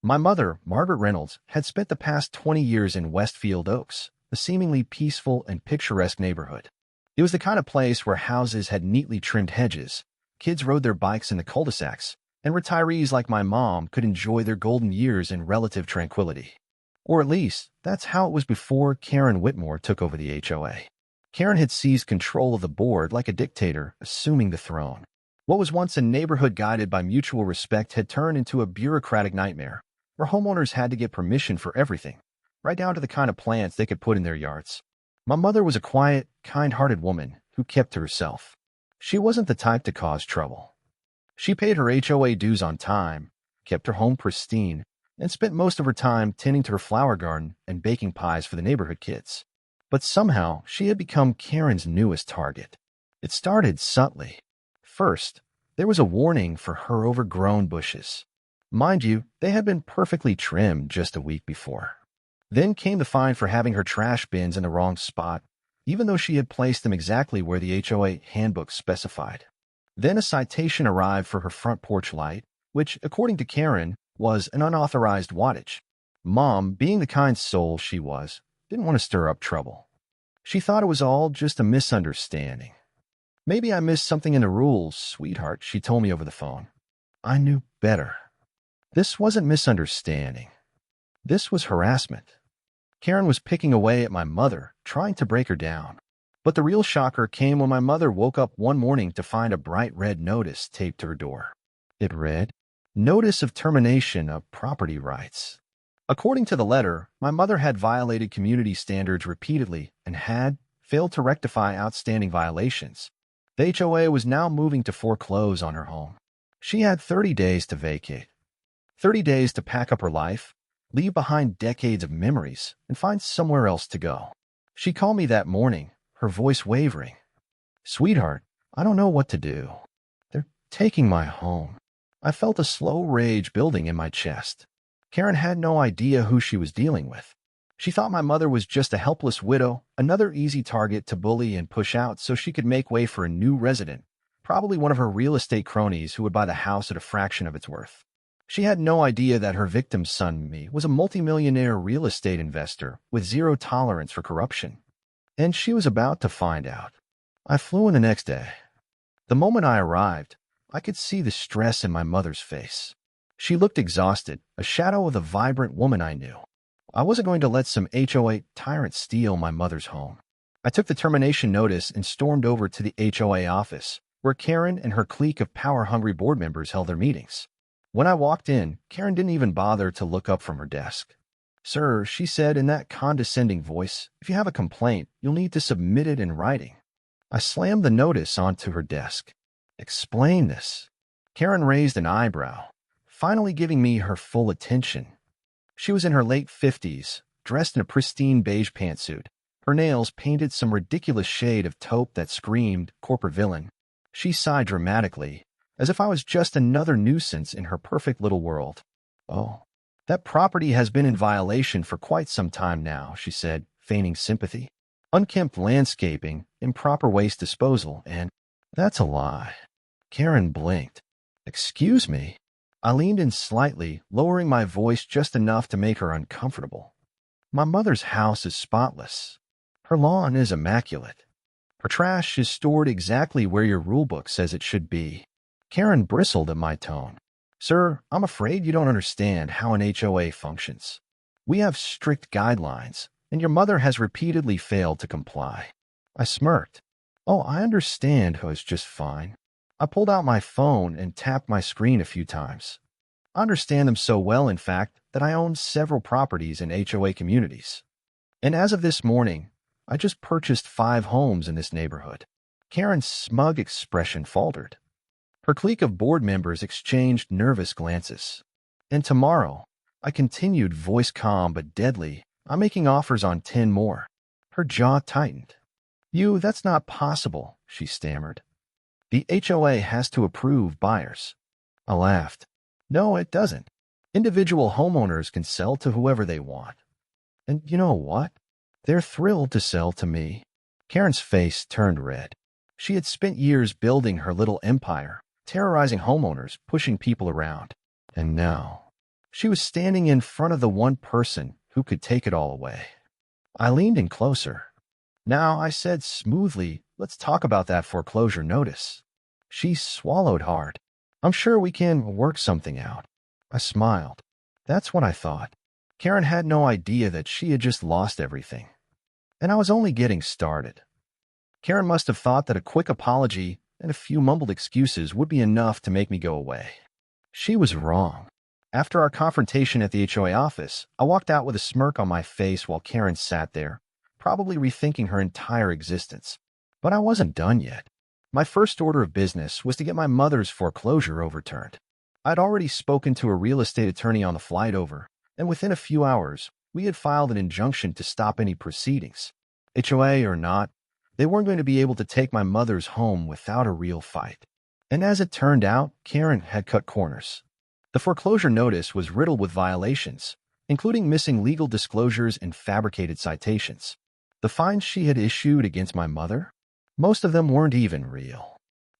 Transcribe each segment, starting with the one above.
My mother, Margaret Reynolds, had spent the past 20 years in Westfield Oaks, a seemingly peaceful and picturesque neighborhood. It was the kind of place where houses had neatly trimmed hedges, kids rode their bikes in the cul-de-sacs, and retirees like my mom could enjoy their golden years in relative tranquility. Or at least, that's how it was before Karen Whitmore took over the HOA. Karen had seized control of the board like a dictator, assuming the throne. What was once a neighborhood guided by mutual respect had turned into a bureaucratic nightmare, where homeowners had to get permission for everything, right down to the kind of plants they could put in their yards. My mother was a quiet, kind-hearted woman who kept to herself. She wasn't the type to cause trouble. She paid her HOA dues on time, kept her home pristine, and spent most of her time tending to her flower garden and baking pies for the neighborhood kids. But somehow, she had become Karen's newest target. It started subtly. First, there was a warning for her overgrown bushes. Mind you, they had been perfectly trimmed just a week before. Then came the fine for having her trash bins in the wrong spot, even though she had placed them exactly where the HOA handbook specified. Then a citation arrived for her front porch light, which, according to Karen, was an unauthorized wattage. Mom, being the kind soul she was, didn't want to stir up trouble. She thought it was all just a misunderstanding. "Maybe I missed something in the rules, sweetheart," she told me over the phone. I knew better. This wasn't misunderstanding. This was harassment. Karen was picking away at my mother, trying to break her down. But the real shocker came when my mother woke up one morning to find a bright red notice taped to her door. It read, "Notice of termination of property rights." According to the letter, my mother had violated community standards repeatedly and had failed to rectify outstanding violations. The HOA was now moving to foreclose on her home. She had 30 days to vacate. 30 days to pack up her life, leave behind decades of memories, and find somewhere else to go. She called me that morning, her voice wavering. "Sweetheart, I don't know what to do. They're taking my home." I felt a slow rage building in my chest. Karen had no idea who she was dealing with. She thought my mother was just a helpless widow, another easy target to bully and push out so she could make way for a new resident, probably one of her real estate cronies who would buy the house at a fraction of its worth. She had no idea that her victim's son, me, was a multi-millionaire real estate investor with zero tolerance for corruption. And she was about to find out. I flew in the next day. The moment I arrived, I could see the stress in my mother's face. She looked exhausted, a shadow of the vibrant woman I knew. I wasn't going to let some HOA tyrant steal my mother's home. I took the termination notice and stormed over to the HOA office, where Karen and her clique of power-hungry board members held their meetings. When I walked in, Karen didn't even bother to look up from her desk. "Sir," she said in that condescending voice, "if you have a complaint, you'll need to submit it in writing." I slammed the notice onto her desk. "Explain this." Karen raised an eyebrow, finally giving me her full attention. She was in her late 50s, dressed in a pristine beige pantsuit, her nails painted some ridiculous shade of taupe that screamed corporate villain. She sighed dramatically, as if I was just another nuisance in her perfect little world. "Oh, that property has been in violation for quite some time now," she said, feigning sympathy. "Unkempt landscaping, improper waste disposal, and—" "That's a lie." Karen blinked. "Excuse me?" I leaned in slightly, lowering my voice just enough to make her uncomfortable. "My mother's house is spotless. Her lawn is immaculate. Her trash is stored exactly where your rulebook says it should be." Karen bristled at my tone. "Sir, I'm afraid you don't understand how an HOA functions. We have strict guidelines, and your mother has repeatedly failed to comply." I smirked. "Oh, I understand how it's just fine." I pulled out my phone and tapped my screen a few times. I understand them so well, in fact, that I own several properties in HOA communities. And as of this morning, I just purchased 5 homes in this neighborhood. Karen's smug expression faltered. Her clique of board members exchanged nervous glances. "And tomorrow," I continued, voice calm but deadly, "I'm making offers on 10 more." Her jaw tightened. That's not possible," she stammered. "The HOA has to approve buyers." I laughed. "No, it doesn't. Individual homeowners can sell to whoever they want. And you know what? They're thrilled to sell to me." Karen's face turned red. She had spent years building her little empire, terrorizing homeowners, pushing people around. And now, She was standing in front of the one person who could take it all away. I leaned in closer. "Now," I said smoothly, "let's talk about that foreclosure notice." She swallowed hard. "I'm sure we can work something out." I smiled. That's what I thought. Karen had no idea that she had just lost everything. And I was only getting started. Karen must have thought that a quick apology and a few mumbled excuses would be enough to make me go away. She was wrong. After our confrontation at the HOA office, I walked out with a smirk on my face while Karen sat there, probably rethinking her entire existence. But I wasn't done yet. My first order of business was to get my mother's foreclosure overturned. I'd already spoken to a real estate attorney on the flight over, and within a few hours, we had filed an injunction to stop any proceedings. HOA or not, they weren't going to be able to take my mother's home without a real fight. And as it turned out, Karen had cut corners. The foreclosure notice was riddled with violations, including missing legal disclosures and fabricated citations. The fines she had issued against my mother? Most of them weren't even real.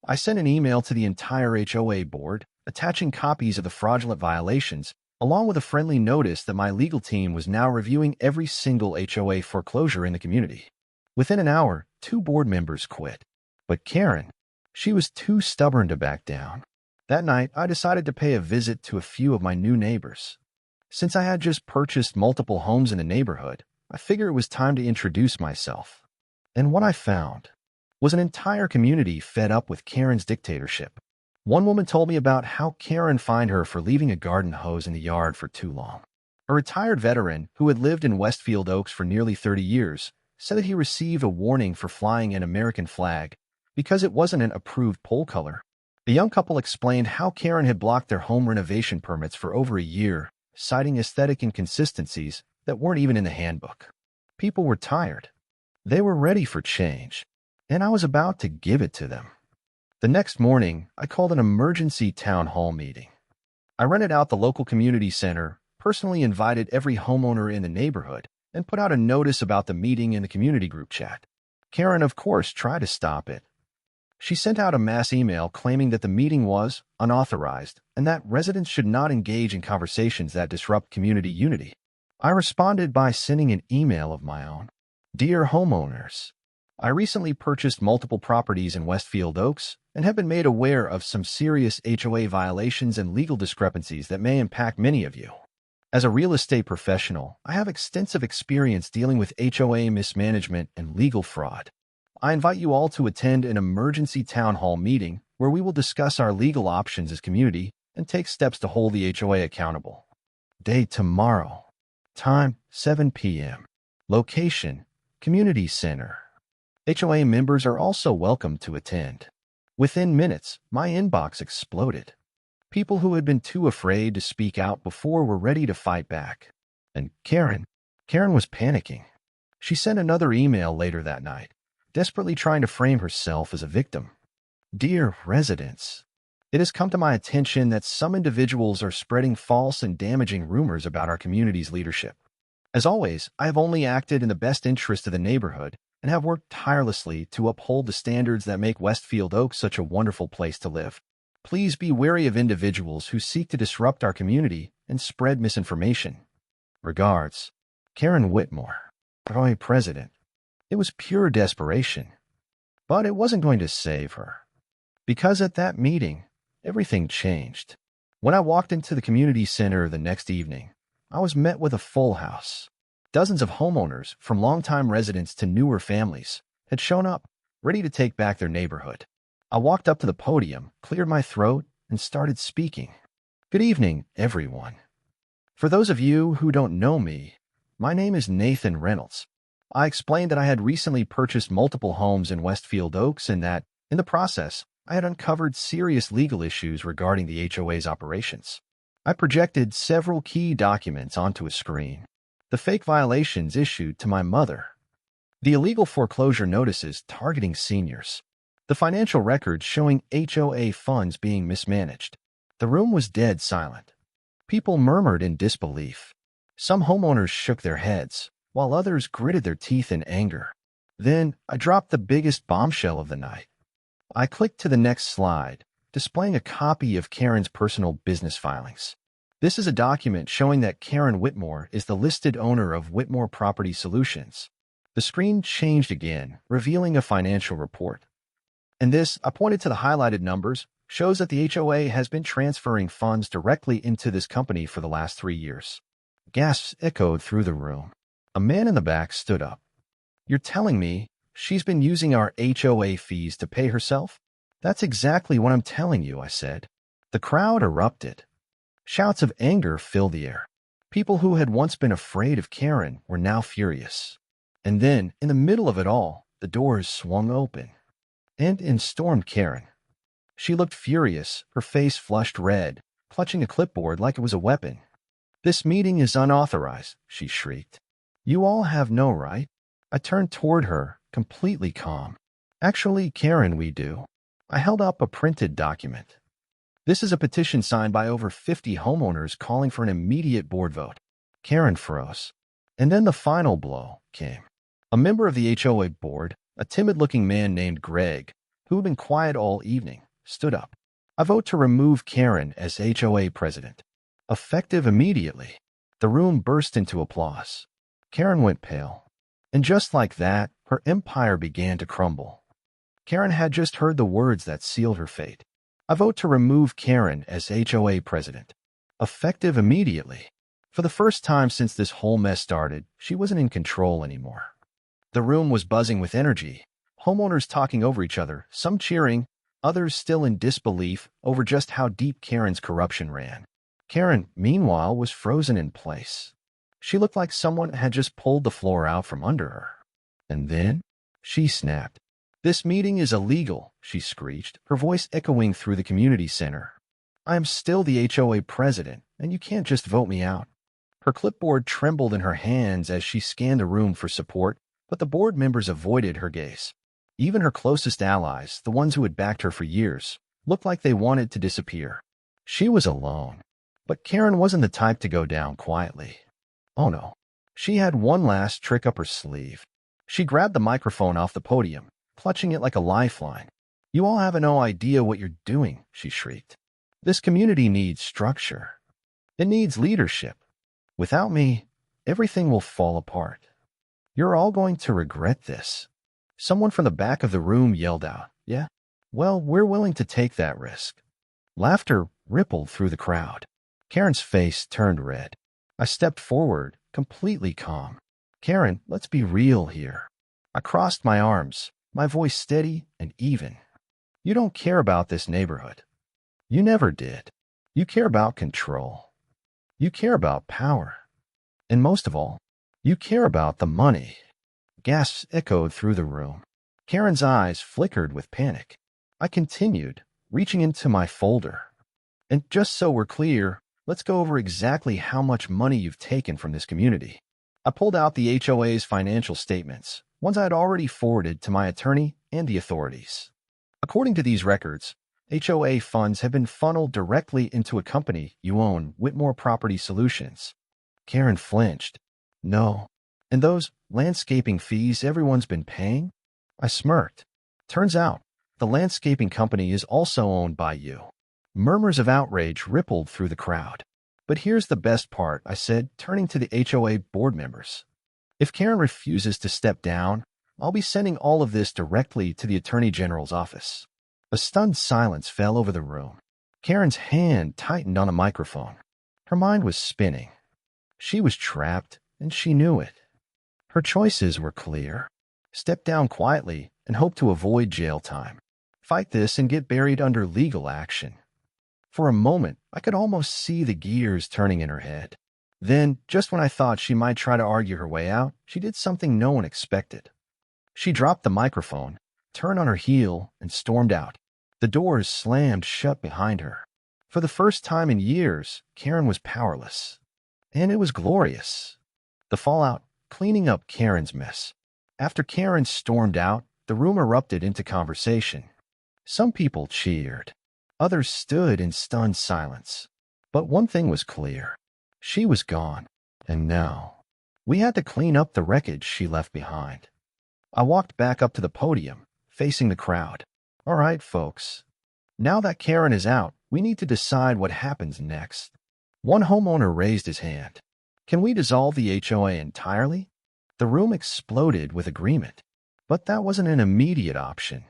I sent an email to the entire HOA board, attaching copies of the fraudulent violations, along with a friendly notice that my legal team was now reviewing every single HOA foreclosure in the community. Within an hour, 2 board members quit. But Karen, she was too stubborn to back down. That night, I decided to pay a visit to a few of my new neighbors. Since I had just purchased multiple homes in the neighborhood, I figured it was time to introduce myself. And what I found was an entire community fed up with Karen's dictatorship. One woman told me about how Karen fined her for leaving a garden hose in the yard for too long. A retired veteran who had lived in Westfield Oaks for nearly 30 years said that he received a warning for flying an American flag because it wasn't an approved pole color. The young couple explained how Karen had blocked their home renovation permits for over a year, citing aesthetic inconsistencies that weren't even in the handbook. People were tired. They were ready for change, and I was about to give it to them. The next morning, I called an emergency town hall meeting. I rented out the local community center, personally invited every homeowner in the neighborhood, and put out a notice about the meeting in the community group chat. Karen, of course, tried to stop it. She sent out a mass email claiming that the meeting was unauthorized and that residents should not engage in conversations that disrupt community unity. I responded by sending an email of my own. "Dear homeowners, I recently purchased multiple properties in Westfield Oaks and have been made aware of some serious HOA violations and legal discrepancies that may impact many of you. As a real estate professional, I have extensive experience dealing with HOA mismanagement and legal fraud. I invite you all to attend an emergency town hall meeting where we will discuss our legal options as community and take steps to hold the HOA accountable. Date tomorrow. Time 7 p.m. Location Community Center. HOA members are also welcome to attend." Within minutes, my inbox exploded. People who had been too afraid to speak out before were ready to fight back. And Karen was panicking. She sent another email later that night, desperately trying to frame herself as a victim. "Dear residents, it has come to my attention that some individuals are spreading false and damaging rumors about our community's leadership. As always, I have only acted in the best interest of the neighborhood and have worked tirelessly to uphold the standards that make Westfield Oaks such a wonderful place to live. Please be wary of individuals who seek to disrupt our community and spread misinformation. Regards, Karen Whitmore, HOA President." It was pure desperation. But it wasn't going to save her. Because at that meeting, everything changed. When I walked into the community center the next evening, I was met with a full house. Dozens of homeowners, from longtime residents to newer families, had shown up, ready to take back their neighborhood. I walked up to the podium, cleared my throat, and started speaking. "Good evening, everyone. For those of you who don't know me, my name is Nathan Reynolds. I explained that I had recently purchased multiple homes in Westfield Oaks and that, in the process, I had uncovered serious legal issues regarding the HOA's operations. I projected several key documents onto a screen. The fake violations issued to my mother. The illegal foreclosure notices targeting seniors. The financial records showing HOA funds being mismanaged. The room was dead silent. People murmured in disbelief. Some homeowners shook their heads, while others gritted their teeth in anger. Then I dropped the biggest bombshell of the night. I clicked to the next slide, displaying a copy of Karen's personal business filings. This is a document showing that Karen Whitmore is the listed owner of Whitmore Property Solutions. The screen changed again, revealing a financial report. And this, I pointed to the highlighted numbers, shows that the HOA has been transferring funds directly into this company for the last 3 years. Gasps echoed through the room. A man in the back stood up. "You're telling me she's been using our HOA fees to pay herself?" "That's exactly what I'm telling you," I said. The crowd erupted. Shouts of anger filled the air. People who had once been afraid of Karen were now furious. And then, in the middle of it all, the doors swung open. And in stormed Karen. She looked furious, her face flushed red, clutching a clipboard like it was a weapon. "This meeting is unauthorized," she shrieked. "You all have no right." I turned toward her, completely calm. "Actually, Karen, we do." I held up a printed document. "This is a petition signed by over 50 homeowners calling for an immediate board vote." Karen froze. And then the final blow came. A member of the HOA board, a timid-looking man named Greg, who had been quiet all evening, stood up. "I vote to remove Karen as HOA president. Effective immediately." The room burst into applause. Karen went pale. And just like that, her empire began to crumble. Karen had just heard the words that sealed her fate. "I vote to remove Karen as HOA president. Effective immediately." For the first time since this whole mess started, she wasn't in control anymore. The room was buzzing with energy, homeowners talking over each other, some cheering, others still in disbelief over just how deep Karen's corruption ran. Karen, meanwhile, was frozen in place. She looked like someone had just pulled the floor out from under her. And then she snapped. "This meeting is illegal," she screeched, her voice echoing through the community center. "I am still the HOA president, and you can't just vote me out." Her clipboard trembled in her hands as she scanned the room for support, but the board members avoided her gaze. Even her closest allies, the ones who had backed her for years, looked like they wanted to disappear. She was alone. But Karen wasn't the type to go down quietly. Oh no. She had one last trick up her sleeve. She grabbed the microphone off the podium, clutching it like a lifeline. "You all have no idea what you're doing," she shrieked. "This community needs structure. It needs leadership. Without me, everything will fall apart. You're all going to regret this." Someone from the back of the room yelled out, "Yeah? Well, we're willing to take that risk." Laughter rippled through the crowd. Karen's face turned red. I stepped forward, completely calm. "Karen, let's be real here." I crossed my arms, my voice steady and even. "You don't care about this neighborhood. You never did. You care about control. You care about power. And most of all, you care about the money." Gasps echoed through the room. Karen's eyes flickered with panic. I continued, reaching into my folder. "And just so we're clear, let's go over exactly how much money you've taken from this community." I pulled out the HOA's financial statements, ones I had already forwarded to my attorney and the authorities. According to these records, HOA funds have been funneled directly into a company you own, Whitmore Property Solutions. Karen flinched. "No. And those landscaping fees everyone's been paying?" I smirked. "Turns out, the landscaping company is also owned by you." Murmurs of outrage rippled through the crowd. "But here's the best part," I said, turning to the HOA board members. "If Karen refuses to step down, I'll be sending all of this directly to the Attorney General's office." A stunned silence fell over the room. Karen's hand tightened on a microphone. Her mind was spinning. She was trapped, and she knew it. Her choices were clear. Step down quietly and hope to avoid jail time. Fight this and get buried under legal action. For a moment, I could almost see the gears turning in her head. Then, just when I thought she might try to argue her way out, she did something no one expected. She dropped the microphone, turned on her heel, and stormed out. The doors slammed shut behind her. For the first time in years, Karen was powerless. And it was glorious. The fallout, cleaning up Karen's mess. After Karen stormed out, the room erupted into conversation. Some people cheered. Others stood in stunned silence. But one thing was clear. She was gone. And now, we had to clean up the wreckage she left behind. I walked back up to the podium, facing the crowd. "All right, folks. Now that Karen is out, we need to decide what happens next." One homeowner raised his hand. Can we dissolve the HOA entirely? The room exploded with agreement. But that wasn't an immediate option.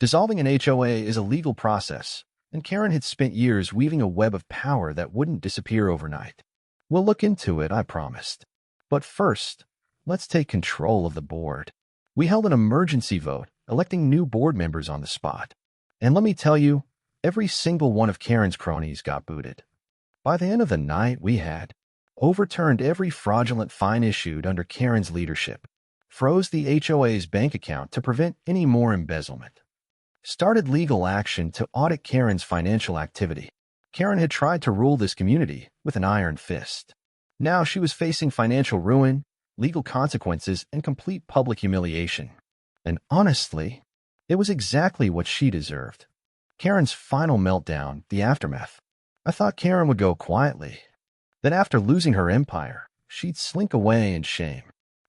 Dissolving an HOA is a legal process, and Karen had spent years weaving a web of power that wouldn't disappear overnight. We'll look into it, I promised. But first, let's take control of the board. We held an emergency vote, electing new board members on the spot. And let me tell you, every single one of Karen's cronies got booted. By the end of the night, we had overturned every fraudulent fine issued under Karen's leadership, froze the HOA's bank account to prevent any more embezzlement, started legal action to audit Karen's financial activity. Karen had tried to rule this community with an iron fist. Now she was facing financial ruin, legal consequences, and complete public humiliation. And honestly, it was exactly what she deserved. Karen's final meltdown, the aftermath. I thought Karen would go quietly. Then after losing her empire, she'd slink away in shame.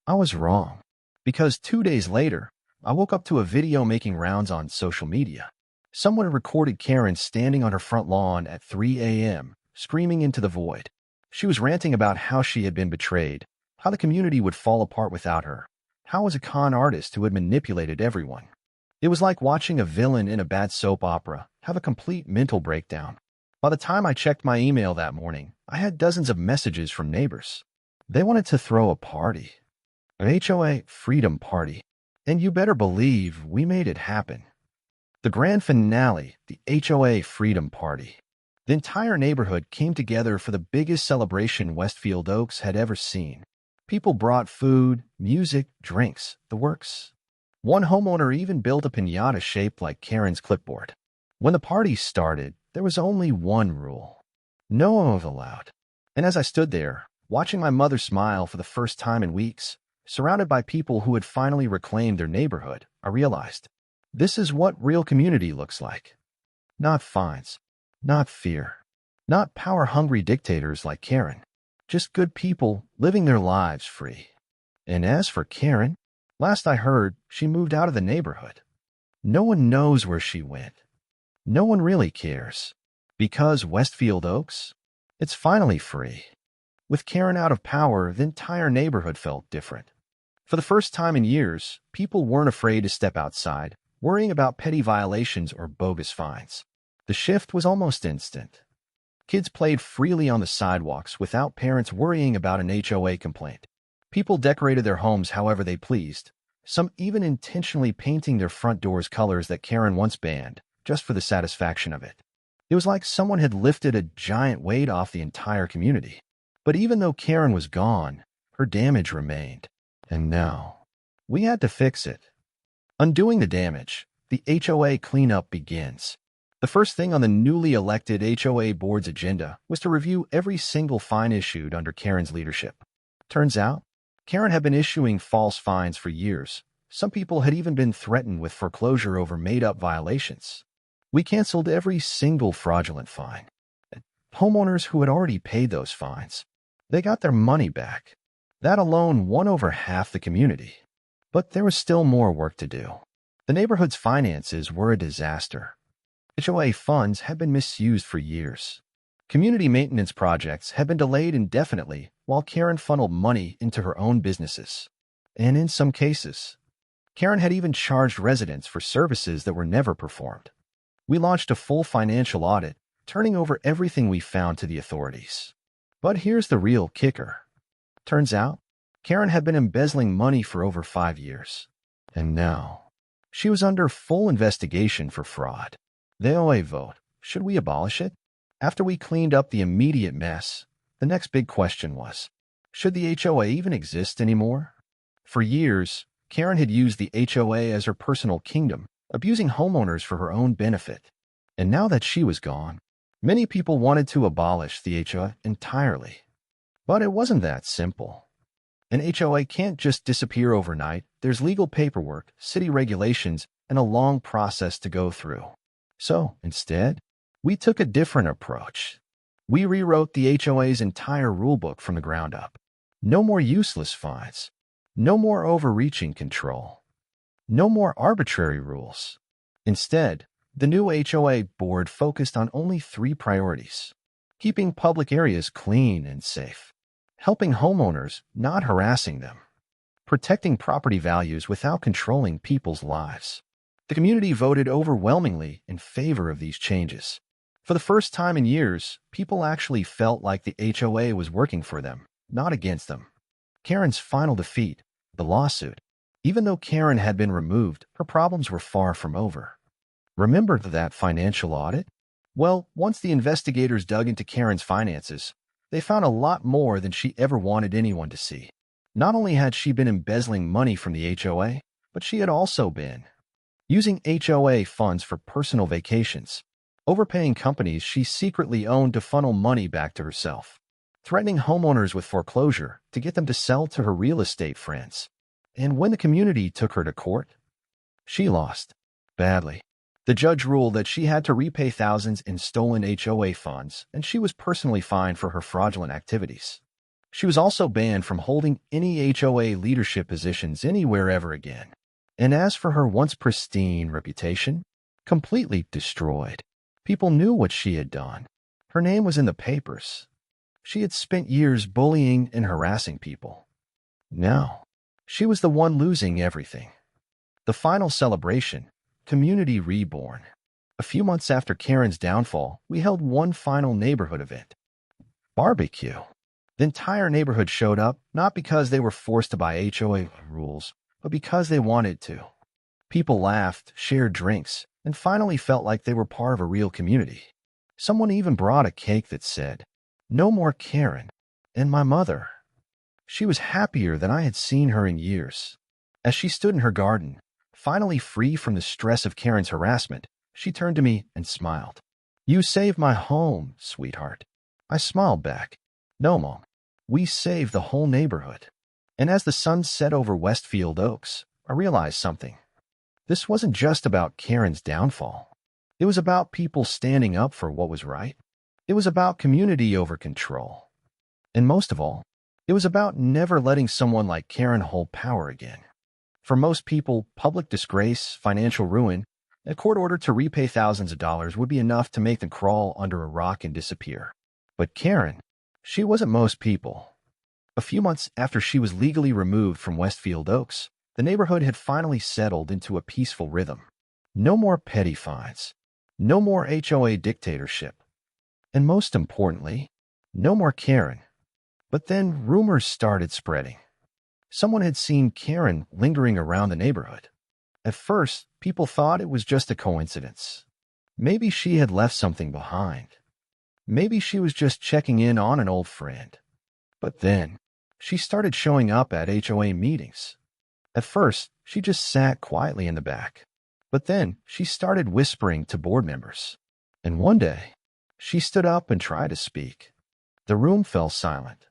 I was wrong. Because 2 days later, I woke up to a video making rounds on social media. Someone had recorded Karen standing on her front lawn at 3 a.m., screaming into the void. She was ranting about how she had been betrayed, how the community would fall apart without her, how was a con artist who had manipulated everyone. It was like watching a villain in a bad soap opera have a complete mental breakdown. By the time I checked my email that morning, I had dozens of messages from neighbors. They wanted to throw a party. An HOA freedom party. And you better believe we made it happen. The grand finale, the HOA freedom party. The entire neighborhood came together for the biggest celebration Westfield Oaks had ever seen. People brought food, music, drinks, the works. One homeowner even built a piñata shaped like Karen's clipboard. When the party started, there was only one rule. No one was allowed. And as I stood there, watching my mother smile for the first time in weeks, surrounded by people who had finally reclaimed their neighborhood, I realized, this is what real community looks like. Not fines, not fear, not power-hungry dictators like Karen. Just good people living their lives free. And as for Karen, last I heard, she moved out of the neighborhood. No one knows where she went. No one really cares. Because Westfield Oaks, it's finally free. With Karen out of power, the entire neighborhood felt different. For the first time in years, people weren't afraid to step outside, worrying about petty violations or bogus fines. The shift was almost instant. Kids played freely on the sidewalks without parents worrying about an HOA complaint. People decorated their homes however they pleased, some even intentionally painting their front doors colors that Karen once banned, just for the satisfaction of it. It was like someone had lifted a giant weight off the entire community. But even though Karen was gone, her damage remained. And now, we had to fix it. Undoing the damage, the HOA cleanup begins. The first thing on the newly elected HOA board's agenda was to review every single fine issued under Karen's leadership. Turns out, Karen had been issuing false fines for years. Some people had even been threatened with foreclosure over made-up violations. We canceled every single fraudulent fine. Homeowners who had already paid those fines, they got their money back. That alone won over half the community. But there was still more work to do. The neighborhood's finances were a disaster. HOA funds had been misused for years. Community maintenance projects had been delayed indefinitely while Karen funneled money into her own businesses. And in some cases, Karen had even charged residents for services that were never performed. We launched a full financial audit, turning over everything we found to the authorities. But here's the real kicker. Turns out, Karen had been embezzling money for over 5 years. And now, she was under full investigation for fraud. The HOA vote, should we abolish it? After we cleaned up the immediate mess, the next big question was, should the HOA even exist anymore? For years, Karen had used the HOA as her personal kingdom, abusing homeowners for her own benefit. And now that she was gone, many people wanted to abolish the HOA entirely. But it wasn't that simple. An HOA can't just disappear overnight. There's legal paperwork, city regulations, and a long process to go through. So, instead, we took a different approach. We rewrote the HOA's entire rulebook from the ground up. No more useless fines. No more overreaching control. No more arbitrary rules. Instead, the new HOA board focused on only 3 priorities. keeping public areas clean and safe, helping homeowners, not harassing them, protecting property values without controlling people's lives. The community voted overwhelmingly in favor of these changes. For the first time in years, people actually felt like the HOA was working for them, not against them. Karen's final defeat, the lawsuit. Even though Karen had been removed, her problems were far from over. Remember that financial audit? Well, once the investigators dug into Karen's finances, they found a lot more than she ever wanted anyone to see. Not only had she been embezzling money from the HOA, but she had also been using HOA funds for personal vacations, overpaying companies she secretly owned to funnel money back to herself, threatening homeowners with foreclosure to get them to sell to her real estate friends. And when the community took her to court, she lost badly. The judge ruled that she had to repay thousands in stolen HOA funds, and she was personally fined for her fraudulent activities. She was also banned from holding any HOA leadership positions anywhere ever again. And as for her once pristine reputation, completely destroyed. People knew what she had done. Her name was in the papers. She had spent years bullying and harassing people. Now, she was the one losing everything. The final celebration, Community Reborn. A few months after Karen's downfall, we held one final neighborhood event. Barbecue. The entire neighborhood showed up, not because they were forced to buy HOA rules, but because they wanted to. People laughed, shared drinks, and finally felt like they were part of a real community. Someone even brought a cake that said, "No more Karen," and my mother. She was happier than I had seen her in years. As she stood in her garden, finally free from the stress of Karen's harassment, she turned to me and smiled. "You saved my home, sweetheart." I smiled back. "No, Mom. We saved the whole neighborhood." And as the sun set over Westfield Oaks, I realized something. This wasn't just about Karen's downfall. It was about people standing up for what was right. It was about community over control. And most of all, it was about never letting someone like Karen hold power again. For most people, public disgrace, financial ruin, a court order to repay thousands of dollars would be enough to make them crawl under a rock and disappear. But Karen, she wasn't most people. A few months after she was legally removed from Westfield Oaks, the neighborhood had finally settled into a peaceful rhythm. No more petty fines. No more HOA dictatorship. And most importantly, no more Karen. But then rumors started spreading. Someone had seen Karen lingering around the neighborhood. At first, people thought it was just a coincidence. Maybe she had left something behind. Maybe she was just checking in on an old friend. But then, she started showing up at HOA meetings. At first, she just sat quietly in the back. But then, she started whispering to board members. And one day, she stood up and tried to speak. The room fell silent.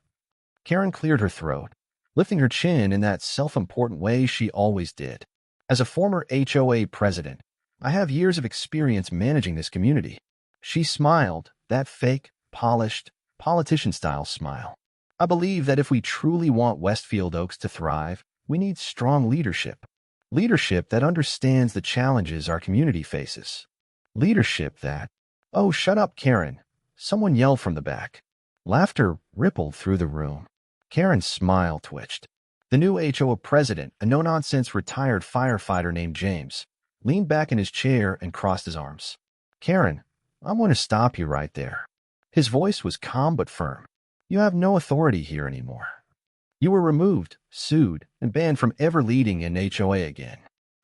Karen cleared her throat, lifting her chin in that self-important way she always did. As a former HOA president, I have years of experience managing this community. She smiled, that fake, polished, politician-style smile. I believe that if we truly want Westfield Oaks to thrive, we need strong leadership. Leadership that understands the challenges our community faces. Leadership that, "Oh, shut up, Karen," someone yelled from the back. Laughter rippled through the room. Karen's smile twitched. The new HOA president, a no-nonsense retired firefighter named James, leaned back in his chair and crossed his arms. "Karen, I'm going to stop you right there." His voice was calm but firm. "You have no authority here anymore. You were removed, sued, and banned from ever leading an HOA again.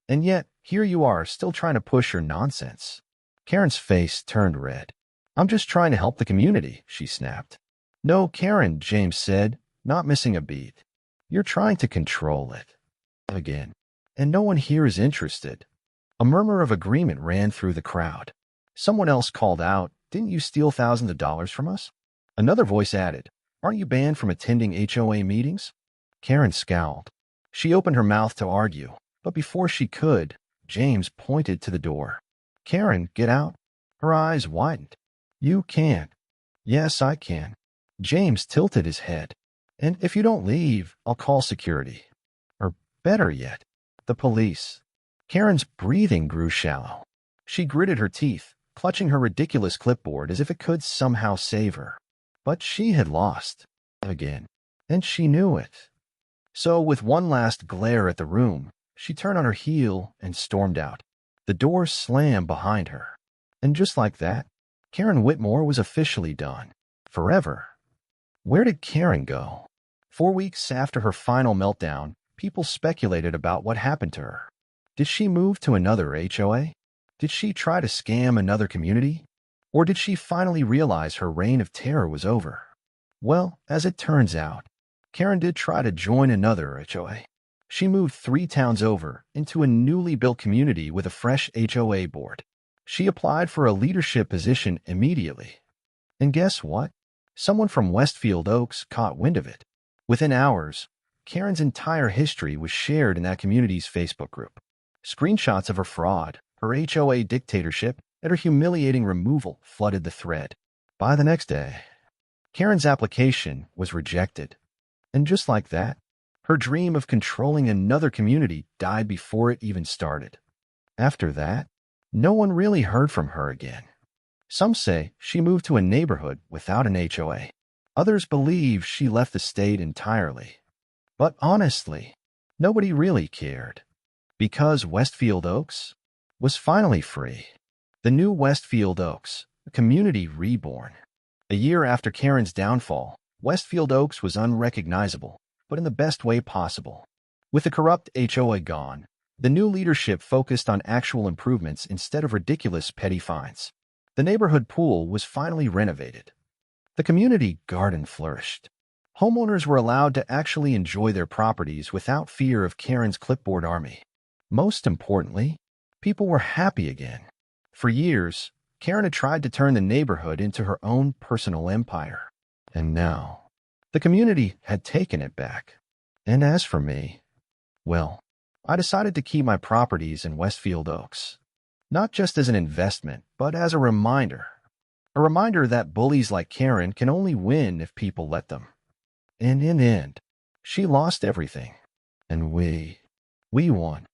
And yet, here you are, still trying to push your nonsense." Karen's face turned red. "I'm just trying to help the community," she snapped. "No, Karen," James said, not missing a beat. "You're trying to control it. Again. And no one here is interested." A murmur of agreement ran through the crowd. Someone else called out, "Didn't you steal thousands of dollars from us?" Another voice added, "Aren't you banned from attending HOA meetings?" Karen scowled. She opened her mouth to argue, but before she could, James pointed to the door. "Karen, get out." Her eyes widened. "You can't." "Yes, I can." James tilted his head. "And if you don't leave, I'll call security. Or better yet, the police." Karen's breathing grew shallow. She gritted her teeth, clutching her ridiculous clipboard as if it could somehow save her. But she had lost. Again. And she knew it. So, with one last glare at the room, she turned on her heel and stormed out. The door slammed behind her. And just like that, Karen Whitmore was officially done. Forever. Where did Karen go? 4 weeks after her final meltdown, people speculated about what happened to her. Did she move to another HOA? Did she try to scam another community? Or did she finally realize her reign of terror was over? Well, as it turns out, Karen did try to join another HOA. She moved 3 towns over into a newly built community with a fresh HOA board. She applied for a leadership position immediately. And guess what? Someone from Westfield Oaks caught wind of it. Within hours, Karen's entire history was shared in that community's Facebook group. Screenshots of her fraud, her HOA dictatorship, and her humiliating removal flooded the thread. By the next day, Karen's application was rejected. And just like that, her dream of controlling another community died before it even started. After that, no one really heard from her again. Some say she moved to a neighborhood without an HOA. Others believe she left the state entirely. But honestly, nobody really cared. Because Westfield Oaks was finally free. The new Westfield Oaks, a community reborn. A year after Karen's downfall, Westfield Oaks was unrecognizable, but in the best way possible. With the corrupt HOA gone, the new leadership focused on actual improvements instead of ridiculous petty fines. The neighborhood pool was finally renovated. The community garden flourished. Homeowners were allowed to actually enjoy their properties without fear of Karen's clipboard army. Most importantly, people were happy again. For years, Karen had tried to turn the neighborhood into her own personal empire. And now, the community had taken it back. And as for me, well, I decided to keep my properties in Westfield Oaks. Not just as an investment, but as a reminder. A reminder that bullies like Karen can only win if people let them. And in the end, she lost everything. And we won.